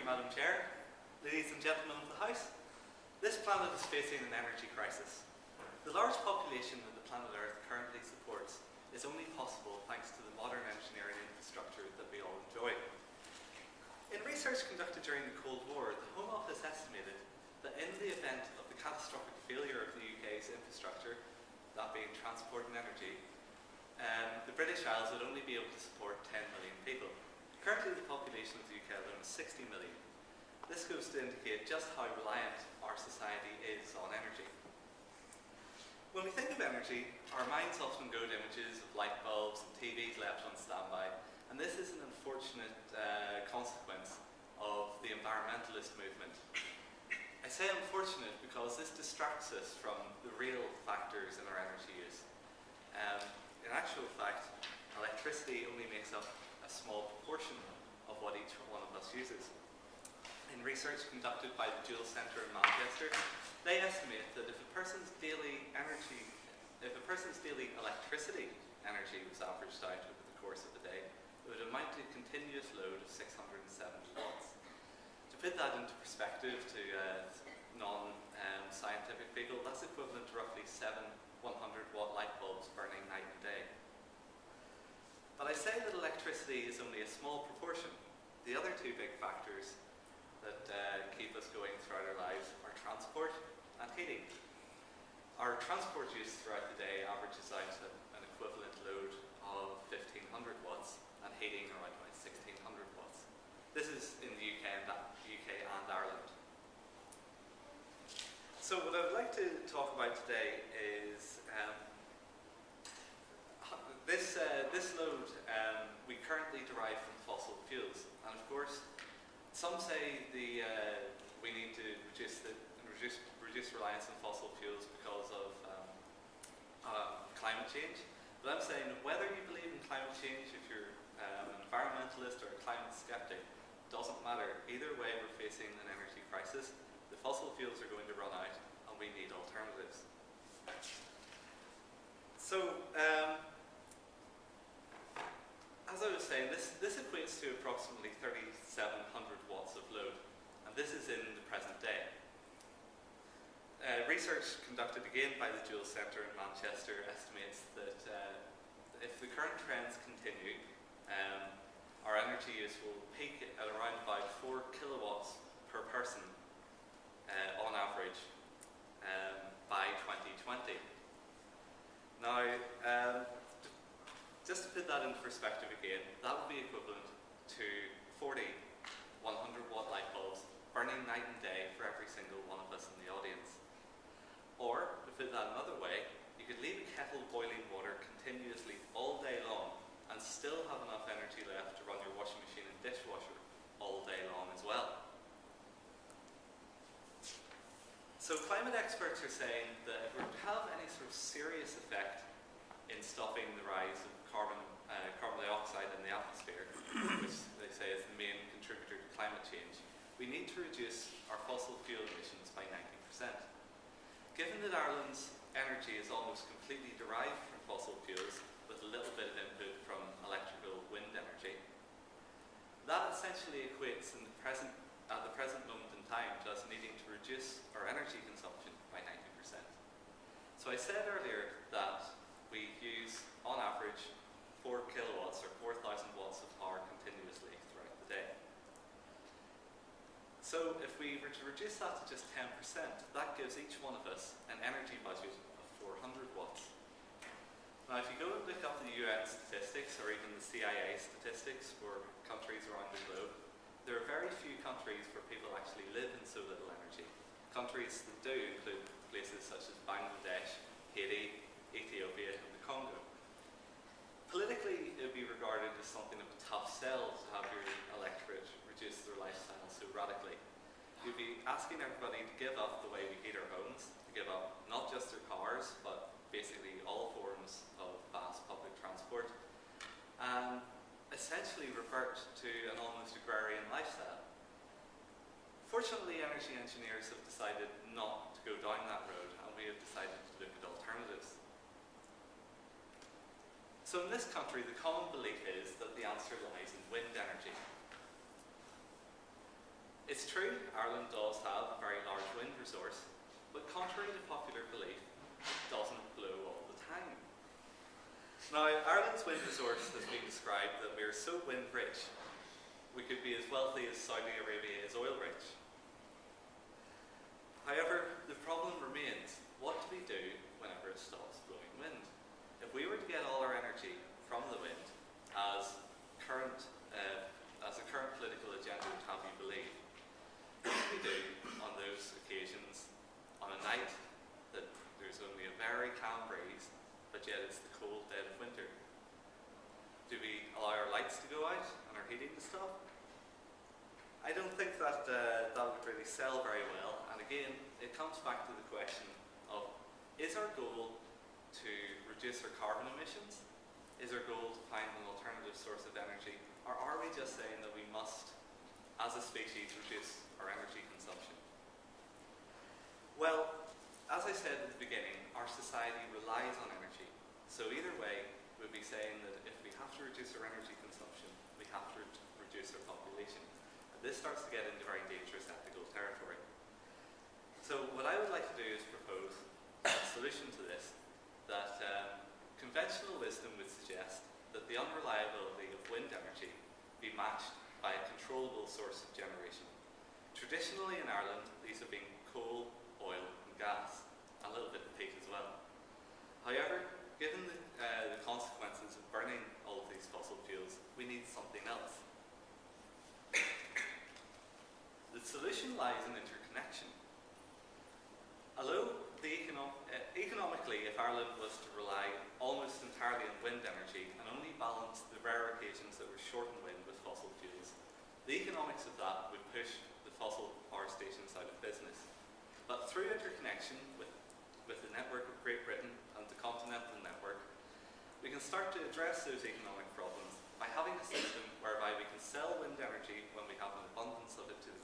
you, Madam Chair. Ladies and gentlemen of the House, this planet is facing an energy crisis. The large population that the planet Earth currently supports is only possible thanks to the modern engineering infrastructure that we all enjoy. In research conducted during the Cold War, the Home Office estimated that in the event of the catastrophic failure of the UK's infrastructure, that being transport and energy, the British Isles would only be able to support 10 million people. Currently, the population of the UK alone is 60 million. This goes to indicate just how reliant our society is on energy. When we think of energy, our minds often go to images of light bulbs and TVs left on standby, and this is an unfortunate consequence of the environmentalist movement. I say unfortunate because this distracts us from the real factors in our energy use. In actual fact, electricity only makes up a small proportion of what each one of us uses. In research conducted by the Joule Centre in Manchester, they estimate that if a person's daily electricity energy was averaged out over the course of a day, it would amount to a continuous load of 670 watts. To put that into perspective to non-scientific people, that's equivalent to roughly 7 100-watt light bulbs burning night and day. But I say that electricity is only a small proportion. The other two big factors that keep us going throughout our lives are transport and heating. Our transport use throughout the day averages out at an equivalent load of 1500 watts, and heating around about 1600 watts. This is in the UK and Ireland. So what I would like to talk about today is this load we currently derive from fossil fuels, and of course some say we need to reduce reliance on fossil fuels because of climate change. But I'm saying whether you believe in climate change, if you're an environmentalist or a climate skeptic, doesn't matter. Either way, we're facing an energy crisis. The fossil fuels are going to run out, and we need alternatives. So, as I was saying, this equates to approximately 3,700 watts of load, and this is in the present day. Research conducted again by the Joule Centre in Manchester estimates that if the current trends continue, our energy use will peak at around about 4 kilowatts per person on average by 2020. Now, just to put that into perspective again, that would be equivalent to 40 100-watt light bulbs burning night and day for every single one of us in the audience. Or, to put that another way, you could leave a kettle boiling water continuously all day long and still have enough energy left to run your washing machine and dishwasher all day long as well. So climate experts are saying that if we're to have any sort of serious effect in stopping the rise of carbon dioxide in the atmosphere, which they say is the main contributor to climate change, we need to reduce our fossil fuel emissions by 90%. Given that Ireland's energy is almost completely derived from fossil fuels, with a little bit of input from electrical wind energy, that essentially equates at the present moment in time to us needing to reduce our energy consumption by 90%. So I said earlier that we use, on average, 4 kilowatts or 4,000 watts of power continuously throughout the day. So if we were to reduce that to just 10%, that gives each one of us an energy budget of 400 watts. Now, if you go and look up the UN statistics, or even the CIA statistics for countries around the globe, there are very few countries where people actually live in so little energy. Countries that do include places such as Bangladesh, Haiti, Ethiopia, and the Congo. Politically, it would be regarded as something of a tough sell to have your electorate reduce their lifestyle so radically. You'd be asking everybody to give up the way we heat our homes, to give up not just their cars, but basically all forms of fast public transport, and essentially revert to an almost agrarian lifestyle. Fortunately, energy engineers have decided not to go down that road, and we have decided to look at alternatives. So in this country, the common belief is that the answer lies in wind energy. It's true, Ireland does have a very large wind resource, but contrary to popular belief, it doesn't blow all the time. Now, Ireland's wind resource has been described that we are so wind rich, we could be as wealthy as Saudi Arabia is oil rich. However, the problem remains, what do we do whenever it stops blowing wind? If we were to get all our energy from the wind, as a current political agenda would have you believe, what do we do on those occasions on a night that there's only a very calm breeze, but yet it's the cold dead of winter? Do we allow our lights to go out and our heating to stop? I don't think that that would really sell very well, and again, it comes back to the question of, is our goal to reduce our carbon emissions? Is our goal to find an alternative source of energy? Or are we just saying that we must, as a species, reduce our energy consumption? Well, as I said at the beginning, our society relies on energy. So either way, we'd be saying that if we have to reduce our energy consumption, we have to reduce our population. And this starts to get into very dangerous ethical territory. So what I would like to do is propose a solution to this, that conventional wisdom would suggest that the unreliability of wind energy be matched by a controllable source of generation. Traditionally in Ireland, these have been coal, oil and gas, and a little bit of peat as well. However, given the consequences of burning all of these fossil fuels, we need something else. The solution lies in interconnection. Although economically, if Ireland was to rely almost entirely on wind energy and only balance the rare occasions that were short in wind with fossil fuels, the economics of that would push the fossil power stations out of business. But through interconnection with the network of Great Britain and the continental network, we can start to address those economic problems by having a system whereby we can sell wind energy when we have an abundance of it to the